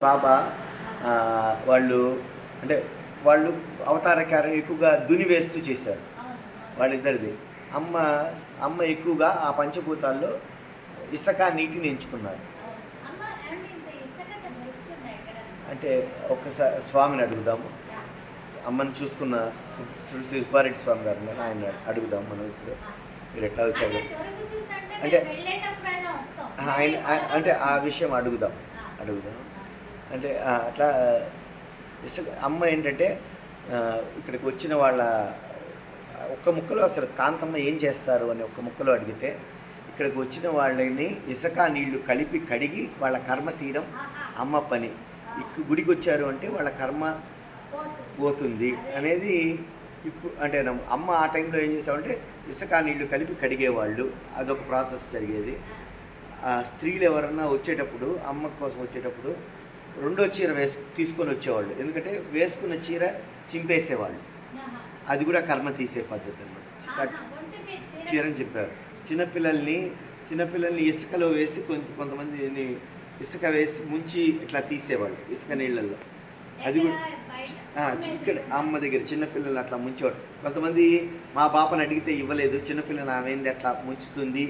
బాబా వాళ్ళు అంటే వాళ్ళు అవతారకారం ఎక్కువగా దుని వేస్తూ చేశారు వాళ్ళిద్దరిది. అమ్మ అమ్మ ఎక్కువగా ఆ పంచభూతాల్లో ఇసుక నీటిని ఎంచుకున్నారు. అంటే ఒక్కసారి స్వామిని అడుగుదాము. అమ్మని చూసుకున్న సుబ్బారెడ్డి స్వామి గారు ఆయన అడుగుదాం మనం. ఇప్పుడు మీరు ఎట్లా వచ్చారు అంటే ఆయన అంటే ఆ విషయం అడుగుదాం. అంటే అట్లా అమ్మ ఏంటంటే ఇక్కడికి వచ్చిన వాళ్ళ ఒక్క ముక్కలో అసలు కాంతమ్మ ఏం చేస్తారు అని ఒక్క ముక్కలో అడిగితే, ఇక్కడికి వచ్చిన వాళ్ళని ఇసుక నీళ్లు కలిపి కడిగి వాళ్ళ కర్మ తీయడం అమ్మ పని. గుడికి వచ్చారు అంటే వాళ్ళ కర్మ పోతుంది అనేది. ఇప్పుడు అంటే అమ్మ ఆ టైంలో ఏం చేసామంటే ఇసుక నీళ్లు కలిపి కడిగేవాళ్ళు, అదొక ప్రాసెస్ జరిగేది. స్త్రీలు ఎవరన్నా వచ్చేటప్పుడు అమ్మ కోసం వచ్చేటప్పుడు రెండో చీర తీసుకొని వచ్చేవాళ్ళు, ఎందుకంటే వేసుకున్న చీర చింపేసేవాళ్ళు. అది కూడా కర్మ తీసే పద్ధతి అన్నమాట. చీరని చెప్పారు. చిన్నపిల్లల్ని ఇసుకలో వేసి కొంతమందిని ఇసుక వేసి ముంచి ఇట్లా తీసేవాళ్ళు ఇసుక నీళ్ళల్లో. అది కూడా ఇక్కడ అమ్మ దగ్గర చిన్నపిల్లలు అట్లా ముంచేవాడు. కొంతమంది మా పాపను అడిగితే ఇవ్వలేదు, చిన్నపిల్లని ఆమె అట్లా ముంచుతుంది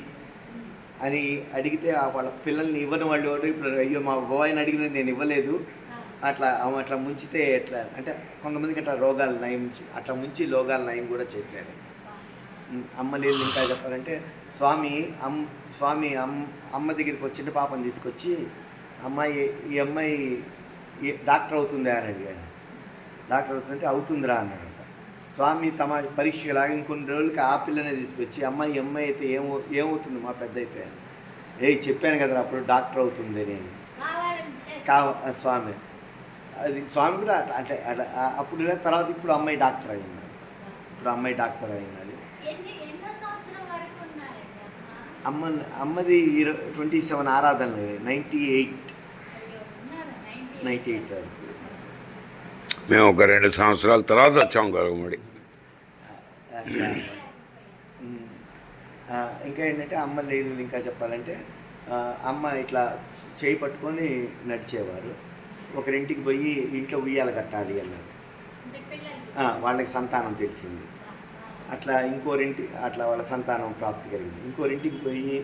అని అడిగితే వాళ్ళ పిల్లల్ని ఇవ్వని వాళ్ళు ఇప్పుడు అయ్యో మా బాబాయ్ని అడిగిన నేను ఇవ్వలేదు, అట్లా ముంచితే ఎట్లా అంటే కొంతమందికి అట్లా రోగాలు నయం, అట్లా ముంచి రోగాలు నయం కూడా చేశారు. అమ్మ లేదు. ఇంకా చెప్పాలంటే స్వామి అమ్మ దగ్గరికి వచ్చిన పాపను తీసుకొచ్చి, ఈ అమ్మాయి డాక్టర్ అవుతుందా అని అడిగాను. డాక్టర్ అవుతుందంటే అవుతుందిరా అన్నారంట. స్వామి తమ పరీక్షలాగా ఇంకొన్ని రోజులకి ఆ పిల్లనే తీసుకొచ్చి, అమ్మాయి అయితే ఏమవుతుంది మా పెద్ద అయితే, చెప్పాను కదా అప్పుడు డాక్టర్ అవుతుంది నేను స్వామి. అది స్వామి కూడా అంటే అప్పుడు తర్వాత ఇప్పుడు అమ్మాయి డాక్టర్ అయినాడు. అమ్మది 27 ఆరాధనలు 98 వరకు. మేము ఒక 2 సంవత్సరాల తర్వాత వచ్చాము గరుగుమడి. ఇంకా ఏంటంటే అమ్మ లేదు. ఇంకా చెప్పాలంటే అమ్మ ఇట్లా చేయి పట్టుకొని నడిచేవారు. ఒకరింటికి పోయి ఇంట్లో ఉయ్యాల కట్టాలి అన్నారు. వాళ్ళకి సంతానం తెలిసింది. అట్లా అట్లా వాళ్ళ సంతానం ప్రాప్తి కలిగింది. ఇంకోరింటికి పోయి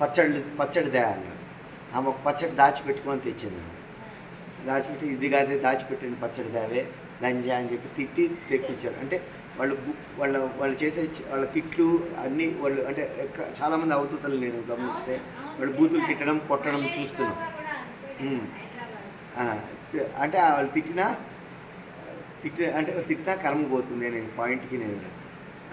పచ్చడి దే అన్నారు. ఆమె ఒక పచ్చడి దాచిపెట్టుకొని తెచ్చింది. దాచిపెట్టి ఇది కాదే దాచిపెట్టిన పచ్చడి దావే లంజా అని చెప్పి తిట్టి తెప్పించారు. అంటే వాళ్ళు చేసే వాళ్ళ తిట్లు అన్నీ వాళ్ళు అంటే చాలామంది అవధూతలు నేను గమనిస్తే వాళ్ళు బూతులు తిట్టడం కొట్టడం చూస్తున్నాం. అంటే వాళ్ళు తిట్టినా కర్మ పోతుంది అనే పాయింట్కి నేను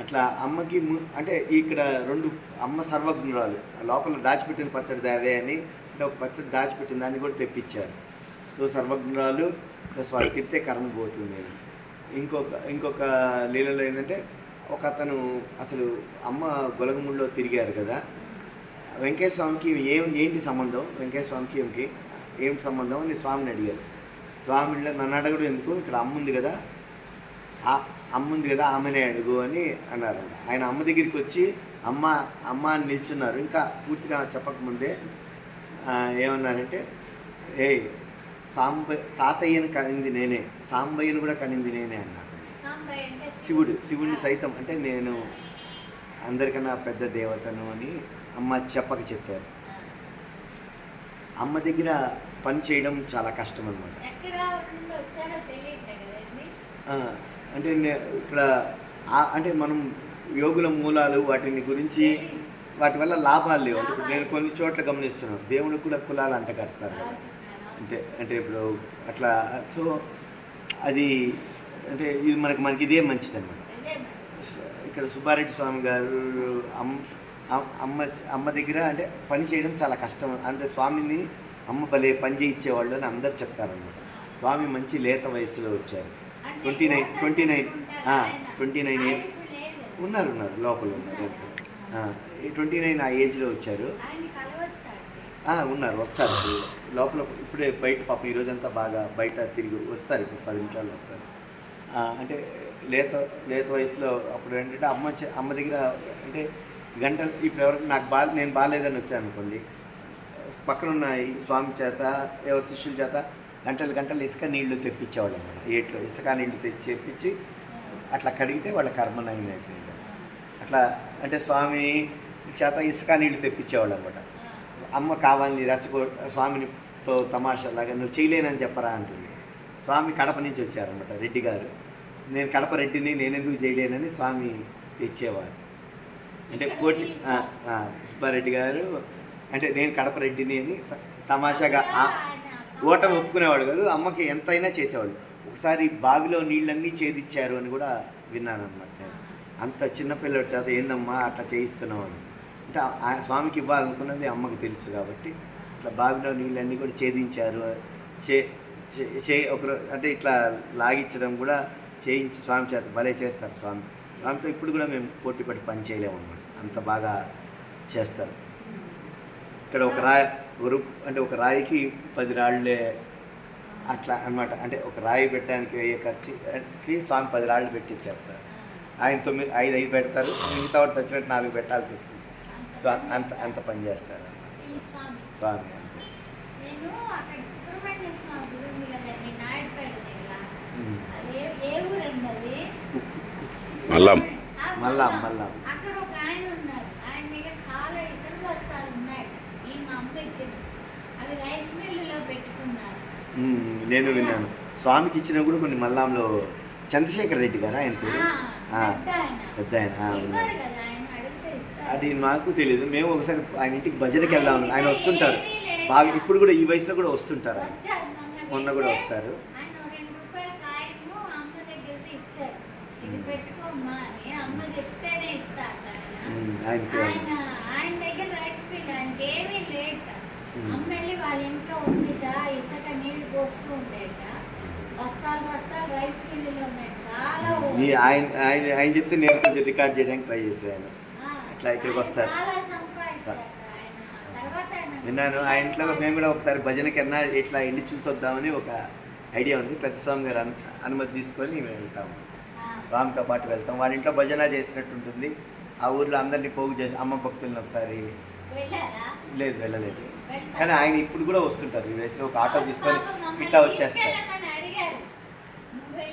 అట్లా అమ్మకి అంటే ఇక్కడ 2 అమ్మ సర్వజ్ఞురాలు, లోపల దాచిపెట్టిన పచ్చడి దావే అని అంటే ఒక పచ్చడి దాచిపెట్టిన దాన్ని కూడా తెప్పించారు. సో సర్వజ్ఞురాలు ప్లస్ వాళ్ళు తిరితే కర్మ పోతుంది. ఇంకొక లీలలో ఏంటంటే ఒక అతను అసలు అమ్మ గొలగముడిలో తిరిగారు కదా, వెంకటేశ్వర స్వామికి ఏంటి సంబంధం, వెంకటేశ్వర స్వామికి ఏం సంబంధం అని స్వామిని అడిగారు. స్వామిలో నన్ను అడగడు ఎందుకు, ఇక్కడ అమ్మ ఉంది కదా ఆమెనే అడుగు అని అన్నారు. ఆయన అమ్మ దగ్గరికి వచ్చి అమ్మ అని నిల్చున్నారు. ఇంకా పూర్తిగా చెప్పకముందే ఏమన్నారంటే, తాతయ్యను కనింది నేనే, సాంబయ్యను కూడా కనింది నేనే అన్నారు. శివుడిని సైతం అంటే నేను అందరికన్నా పెద్ద దేవతను అని అమ్మ చెప్పారు. అమ్మ దగ్గర పని చేయడం చాలా కష్టం అన్నమాట. అంటే ఇక్కడ అంటే మనం యోగుల మూలాలు వాటిని గురించి వాటి వల్ల లాభాలు లేవు. అంటే ఇప్పుడు నేను కొన్ని చోట్ల గమనిస్తున్నాను, దేవుడికి కూడా కులాలు అంట కడతారు కదా. అంటే ఇప్పుడు అట్లా. సో అది అంటే ఇది మనకి ఇదే మంచిది అన్నమాట. ఇక్కడ సుబ్బారెడ్డి స్వామి గారు అమ్మ దగ్గర అంటే పని చేయడం చాలా కష్టం. అంటే స్వామిని అమ్మ భలే పని చేయించేవాళ్ళు అని అందరు చెప్తారన్నమాట. స్వామి మంచి లేత వయసులో వచ్చారు. 29 ఉన్నారు లోపల ఉన్నారు. 29 ఆ ఏజ్లో వచ్చారు. ఉన్నారు, వస్తారు లోపల. ఇప్పుడే బయట పాపం ఈరోజంతా బాగా బయట తిరిగి వస్తారు. ఇప్పుడు 10 నిమిషాలు వస్తారు. అంటే లేత వయసులో అప్పుడు ఏంటంటే అమ్మ దగ్గర అంటే గంటలు ఇప్పుడు నేను బాగాలేదని వచ్చాను అనుకోండి, పక్కనున్న ఈ స్వామి చేత ఎవరి శిష్యుల చేత గంటలు గంటలు ఇసుక నీళ్లు తెప్పించేవాళ్ళు అనమాట. ఏట్లో ఇసుక నీళ్లు తెప్పించి అట్లా కడిగితే వాళ్ళ కర్మ నైనట్టు. అట్లా అంటే స్వామి చేత ఇసుక నీళ్లు తెప్పించేవాళ్ళు అనమాట. అమ్మ కావాలని స్వామినితో తమాషాలాగా నువ్వు చేయలేనని చెప్పరా అంటుంది. స్వామి కడప నుంచి వచ్చారనమాట, రెడ్డి గారు. నేను కడప రెడ్డిని, నేనెందుకు చేయలేనని స్వామి తెచ్చేవారు. అంటే కోటి సుబ్బారెడ్డి గారు అంటే నేను కడప రెడ్డిని అని తమాషాగా ఓటమి ఒప్పుకునేవాడు కాదు, అమ్మకి ఎంతైనా చేసేవాడు. ఒకసారి బావిలో నీళ్ళన్నీ ఛేదిచ్చారు అని కూడా విన్నాను అనమాట. నేను అంత చిన్నపిల్లడి చేత ఏందమ్మా అట్లా చేయిస్తున్నావు అని. అంటే స్వామికి ఇవ్వాలనుకున్నది అమ్మకి తెలుసు కాబట్టి ఇట్లా బావిలో నీళ్ళన్నీ కూడా ఛేదించారు. ఒకరు అంటే ఇట్లా లాగించడం కూడా చేయించి స్వామి చేత భలే చేస్తారు స్వామి. దాంతో ఇప్పుడు కూడా మేము పోటీ పడి పని చేయలేము అన్నమాట, అంత బాగా చేస్తారు. ఇక్కడ ఒక రాయికి 10 రాళ్ళే అట్లా అన్నమాట. అంటే ఒక రాయి పెట్టడానికి అయ్యే ఖర్చుకి స్వామి 10 రాళ్ళు పెట్టిచ్చేస్తారు. ఆయన 5 పెడతారు, మిగతా వాడు చచ్చినట్టు 4 పెట్టాల్సి వస్తుంది. అంత పని చేస్తారు స్వామి. మల్లాం అక్కడ ఒక ఆయన ఉన్నారు, ఆయన దగ్గర చాలా ఇసుక బస్తాలు ఉన్నాయి. ఈ మా అమ్మ ఇచ్చింది, అవి రైస్ మిల్లులో పెట్టుకున్నారు. నేను విన్నాను. స్వామికి ఇచ్చిన కూడా కొన్ని మల్లాంలో చంద్రశేఖర్ రెడ్డి గారు ఆయన పేరు, పెద్ద ఆయన. అది మాకు తెలియదు. మేము ఒకసారి ఆయన ఇంటికి భజనకి వెళ్దాం. ఆయన వస్తుంటారు బాగా, ఇప్పుడు కూడా ఈ వయసులో కూడా వస్తుంటారు. మొన్న కూడా వస్తారు. ఆయన దగ్గర రైస్ మిల్, ఆయనకి ఏమీ లేట. అమ్మ వెళ్ళి వాళ్ళ ఇంట్లో ఉండిదా ఇసుక నీళ్లు పోస్తూ ఉండేట. బస్తాలు రైస్ మిల్లులో ఉన్నాయి. చాలా ఆయన చెప్తే నేను కొంచెం రికార్డ్ చేయడానికి ట్రై చేశాను. అట్లా ఇక్కడికి వస్తారు. విన్నాను ఆయన ఇంట్లో. మేము కూడా ఒకసారి భజనకన్నా ఇట్లా వెళ్ళి చూసొద్దామని ఒక ఐడియా ఉంది. పెద్ద స్వామి గారు అనుమతి తీసుకొని మేము వెళ్తాము, స్వామితో పాటు వెళ్తాం. వాళ్ళ ఇంట్లో భజన చేసినట్టు ఉంటుంది. ఆ ఊర్లో అందరినీ పోగు చేసి అమ్మ భక్తులను ఒకసారి లేదు వెళ్ళలేదు. కానీ ఆయన ఇప్పుడు కూడా వస్తుంటారు. ఈ వయసులో ఒక ఆటో తీసుకొని ఇట్లా వచ్చేస్తారు.